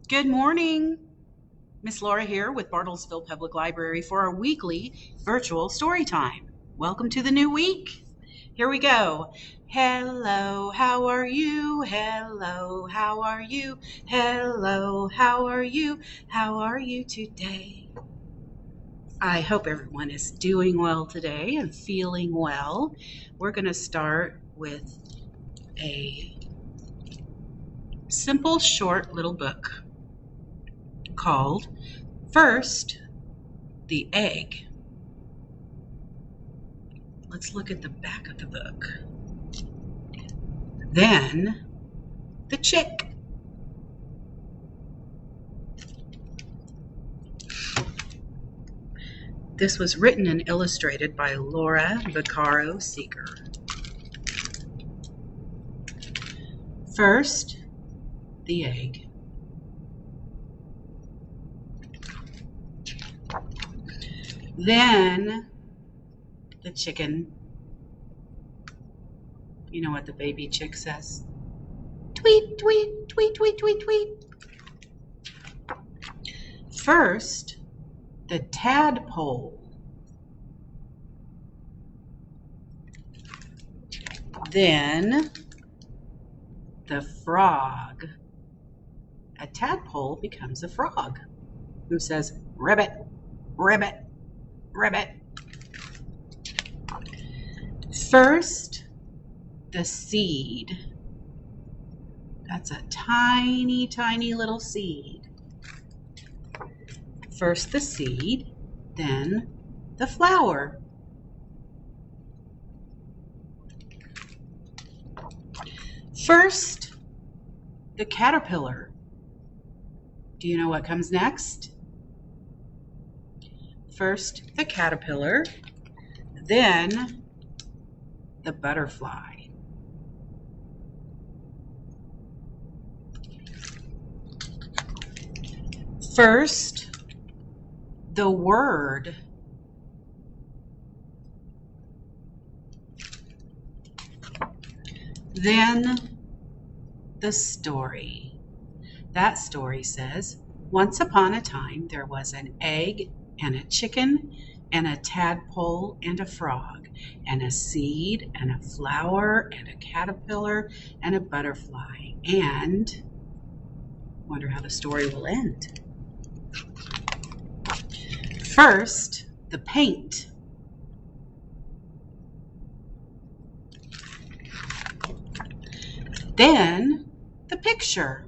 Good morning. Miss Laura here with Bartlesville Public Library for our weekly virtual story time. Welcome to the new week. Here we go. Hello, how are you? Hello, how are you? Hello, how are you? How are you today? I hope everyone is doing well today and feeling well. We're going to start with a simple, short little book called First, the Egg. Let's look at the back of the book. Then, the Chick. This was written and illustrated by Laura Vaccaro Seeger. First, the Egg. Then, the Chicken. You know what the baby chick says? Tweet, tweet, tweet, tweet, tweet, tweet. First, the Tadpole. Then, the Frog. A tadpole becomes a frog who says, ribbit, ribbit, ribbit. First, the Seed. That's a tiny, tiny little seed. First the seed, then the flower. First, the caterpillar. Do you know what comes next? First, the caterpillar, then the butterfly. First, the word. Then, the story. That story says, once upon a time there was an egg and a chicken and a tadpole and a frog and a seed and a flower and a caterpillar and a butterfly. And wonder how the story will end. First, the paint. Then, the picture.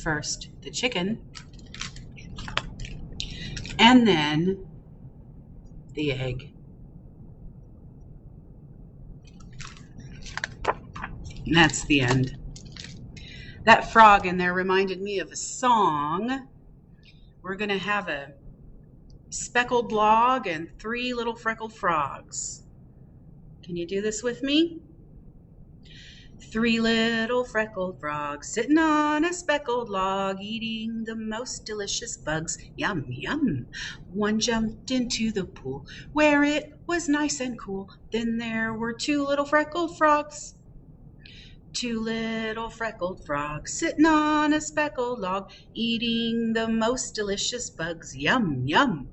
First, the chicken. And then, the egg. And that's the end. That frog in there reminded me of a song. We're going to have a speckled log and 3 little freckled frogs. Can you do this with me? 3 little freckled frogs sitting on a speckled log, eating the most delicious bugs. Yum, yum. One jumped into the pool where it was nice and cool. Then there were 2 little freckled frogs. 2 little freckled frogs sitting on a speckled log, eating the most delicious bugs. Yum, yum.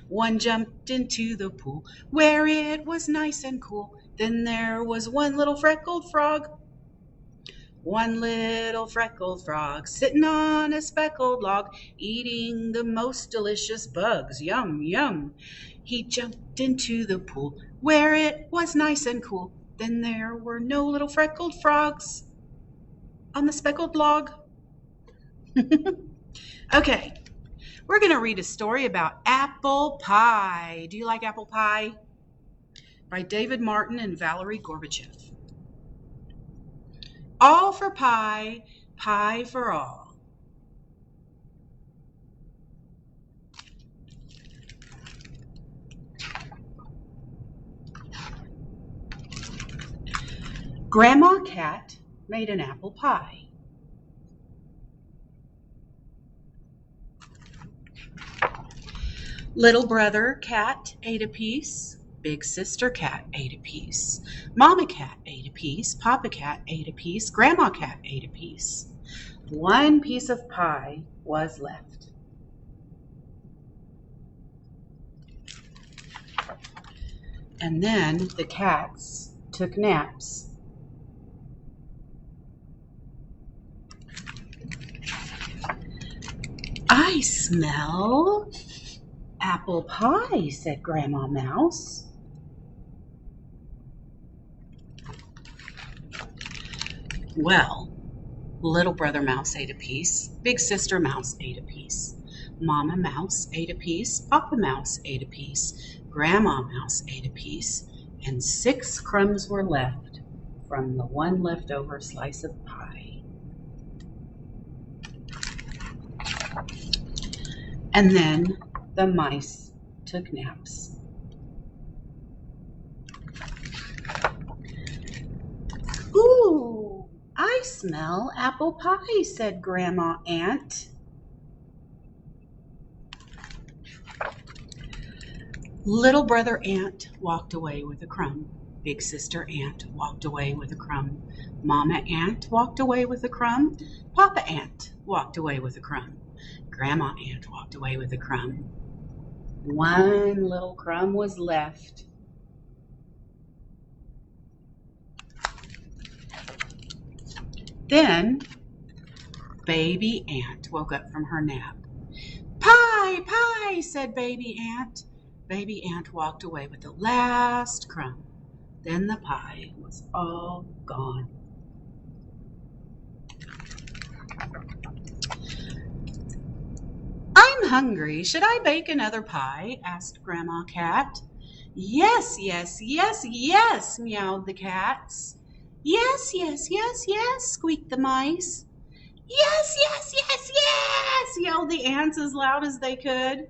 One jumped into the pool where it was nice and cool. Then there was 1 little freckled frog. 1 little freckled frog sitting on a speckled log, eating the most delicious bugs. Yum, yum. He jumped into the pool where it was nice and cool. Then there were no little freckled frogs on the speckled log. Okay, we're going to read a story about apple pie. Do you like apple pie? By David Martin and Valerie Gorbachev. All for pie, pie for all. Grandma Cat made an apple pie. Little brother Cat ate a piece. Big sister cat ate a piece. Mama cat ate a piece. Papa cat ate a piece. Grandma cat ate a piece. One piece of pie was left. And then the cats took naps. I smell apple pie, said Grandma Mouse. Well, Little Brother Mouse ate a piece. Big Sister Mouse ate a piece. Mama Mouse ate a piece. Papa Mouse ate a piece. Grandma Mouse ate a piece. And 6 crumbs were left from the one leftover slice of pie. And then the mice took naps. Ooh, I smell apple pie, said Grandma Ant. Little Brother Ant walked away with a crumb. Big Sister Ant walked away with a crumb. Mama Ant walked away with a crumb. Papa Ant walked away with a crumb. Grandma Ant walked away with a crumb. One little crumb was left. Then Baby Ant woke up from her nap. Pie, pie, said Baby Ant. Baby Ant walked away with the last crumb. Then the pie was all gone. I'm hungry. Should I bake another pie? Asked Grandma Cat. Yes, yes, yes, yes, meowed the cats. Yes, yes, yes, yes, squeaked the mice. Yes, yes, yes, yes, yelled the ants as loud as they could.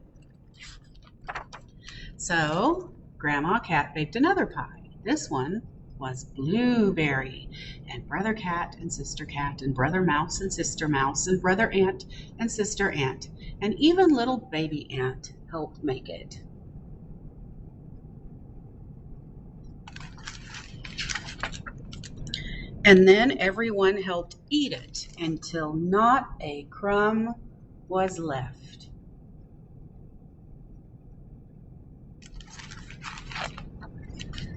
So Grandma Cat baked another pie. This one was blueberry, and Brother Cat and Sister Cat and Brother Mouse and Sister Mouse and Brother Ant and Sister Ant and even little Baby Ant helped make it. And then everyone helped eat it until not a crumb was left.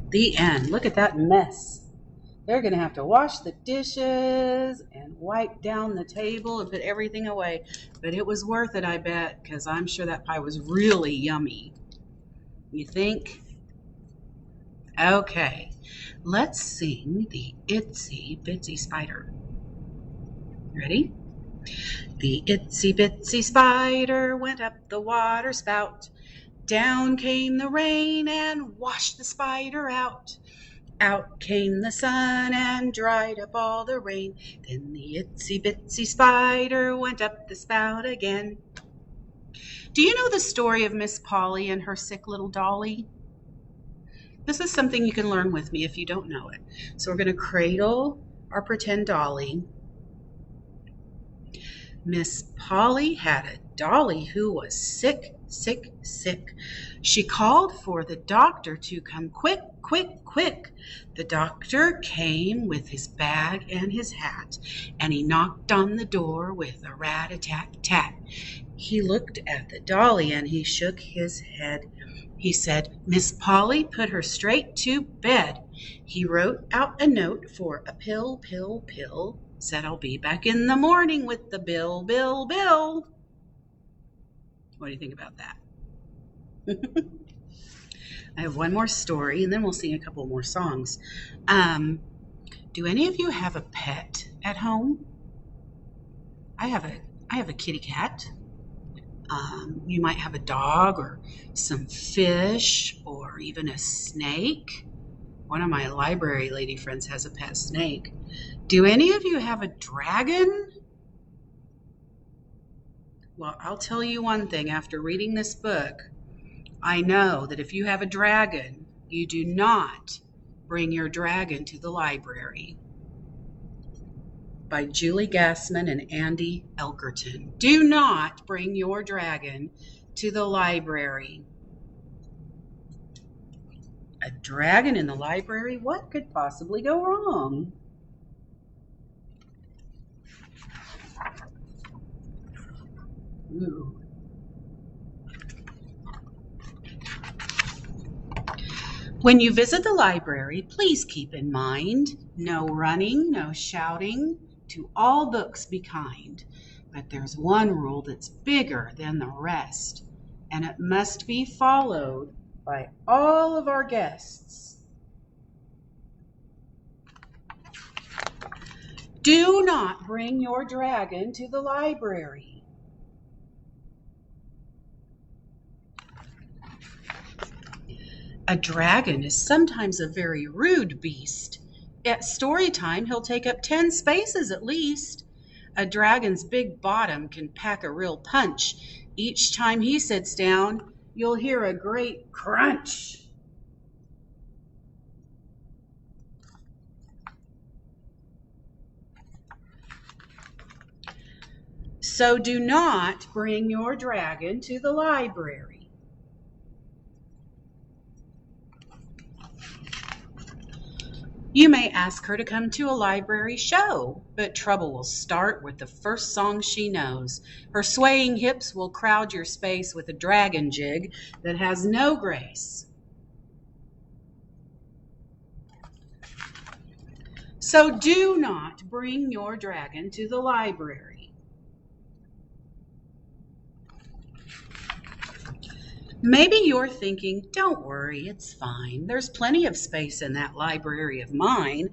The end. Look at that mess. They're going to have to wash the dishes and wipe down the table and put everything away. But it was worth it, I bet, because I'm sure that pie was really yummy. You think? Okay, let's sing the Itsy Bitsy Spider. Ready? The itsy bitsy spider went up the water spout. Down came the rain and washed the spider out. Out came the sun and dried up all the rain. Then the itsy bitsy spider went up the spout again. Do you know the story of Miss Polly and her sick little dolly? This is something you can learn with me if you don't know it. So we're going to cradle our pretend dolly. Miss Polly had a dolly who was sick, sick, sick. She called for the doctor to come quick, quick, quick. The doctor came with his bag and his hat, and he knocked on the door with a rat-a-tat-tat. He looked at the dolly and he shook his head. He said, Miss Polly, put her straight to bed. He wrote out a note for a pill, pill, pill. Said, I'll be back in the morning with the bill, bill, bill. What do you think about that? I have one more story, and then we'll sing a couple more songs. Do any of you have a pet at home? I have a kitty cat. You might have a dog or some fish or even a snake. One of my library lady friends has a pet snake. Do any of you have a dragon? Well, I'll tell you one thing. After reading this book, I know that if you have a dragon, you do not bring your dragon to the library. By Julie Gassman and Andy Elkerton. Do not bring your dragon to the library. A dragon in the library? What could possibly go wrong? Ooh. When you visit the library, please keep in mind, no running, no shouting, to all books be kind. But there's one rule that's bigger than the rest, and it must be followed by all of our guests. Do not bring your dragon to the library. A dragon is sometimes a very rude beast. At Storytime, he'll take up 10 spaces at least. A dragon's big bottom can pack a real punch. Each time he sits down, you'll hear a great crunch. So do not bring your dragon to the library. You may ask her to come to a library show, but trouble will start with the first song she knows. Her swaying hips will crowd your space with a dragon jig that has no grace. So do not bring your dragon to the library. Maybe you're thinking, don't worry, it's fine. There's plenty of space in that library of mine.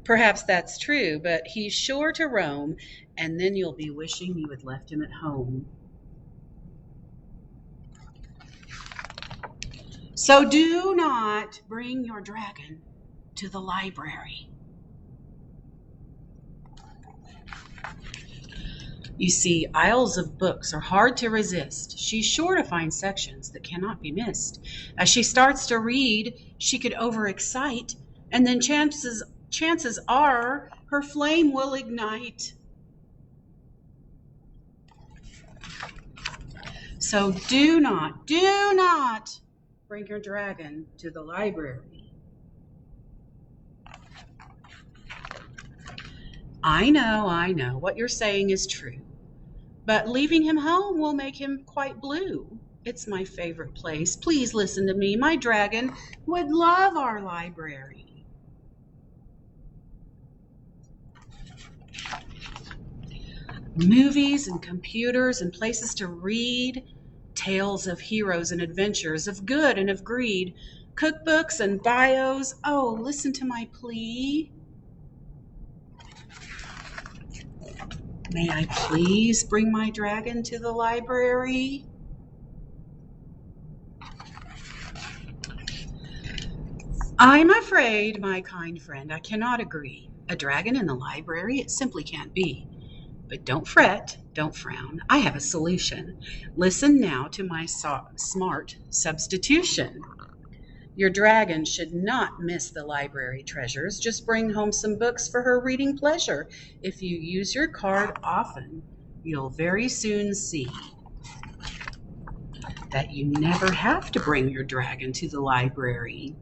Perhaps that's true, but he's sure to roam, and then you'll be wishing you had left him at home. So do not bring your dragon to the library. You see, aisles of books are hard to resist. She's sure to find sections that cannot be missed. As she starts to read, she could overexcite, and then chances are her flame will ignite. So do not bring your dragon to the library. I know, what you're saying is true. But leaving him home will make him quite blue. It's my favorite place. Please listen to me. My dragon would love our library. Movies and computers and places to read, tales of heroes and adventures, of good and of greed, cookbooks and bios. Oh, listen to my plea. May I please bring my dragon to the library? I'm afraid, my kind friend, I cannot agree. A dragon in the library? It simply can't be. But don't fret, don't frown. I have a solution. Listen now to my smart substitution. Your dragon should not miss the library treasures. Just bring home some books for her reading pleasure. If you use your card often, you'll very soon see that you never have to bring your dragon to the library.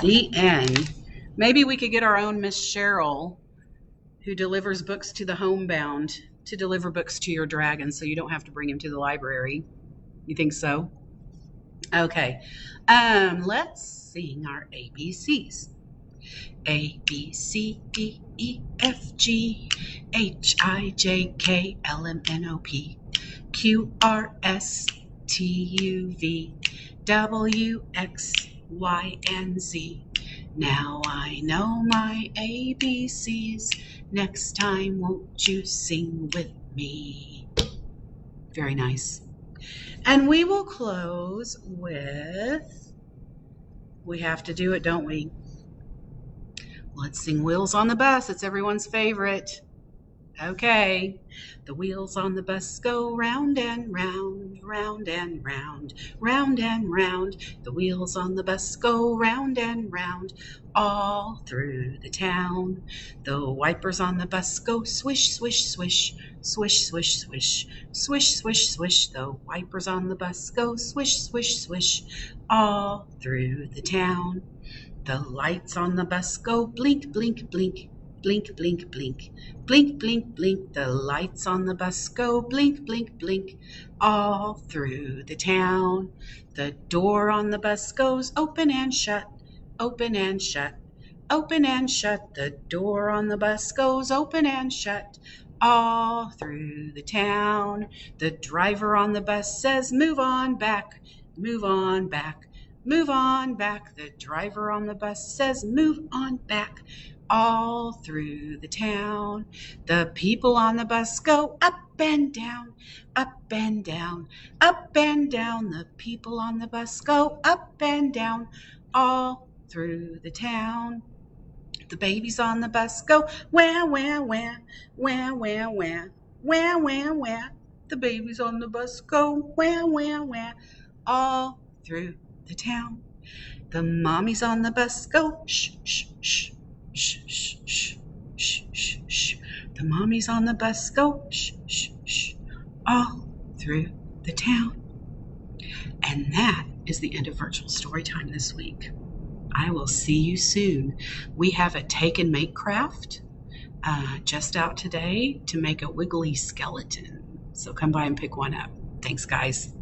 The end. Maybe we could get our own Miss Cheryl, who delivers books to the homebound, to deliver books to your dragon so you don't have to bring him to the library. You think so? Okay. Let's sing our ABCs. A, B, C, D, E, F, G, H, I, J, K, L, M, N, O, P, Q, R, S, T, U, V, W, X, Y, and Z. Now I know my ABCs. Next time, won't you sing with me? Very nice. And we will close with, we have to do it, don't we? Let's sing Wheels on the Bus. It's everyone's favorite. Okay. The wheels on the bus go round and round, round and round, round and round. The wheels on the bus go round and round, all through the town. The wipers on the bus go swish, swish, swish, swish, swish, swish, swish, swish, swish. The wipers on the bus go swish, swish, swish, all through the town. The lights on the bus go blink, blink, blink, blink, blink, blink, blink, blink, blink. The lights on the bus go blink, blink, blink, all through the town. The door on the bus goes open and shut, open and shut, open and shut. The door on the bus goes open and shut, all through the town. The driver on the bus says, move on back, move on back, move on back. The driver on the bus says, move on back, all through the town. The people on the bus go up and down, up and down, up and down. The people on the bus go up and down, all through the town. The babies on the bus go wah, wah, wah, wah, wah, wah, wah, wah, wah. The babies on the bus go wah, wah, wah, all through the town. The mommies on the bus go shh, shh, shh, shh, shh, shh, shh, shh, shh. The mommies on the bus go shh, shh, shh, all through the town. And that is the end of Virtual Storytime this week. I will see you soon. We have a take and make craft just out today to make a wiggly skeleton. So come by and pick one up. Thanks, guys.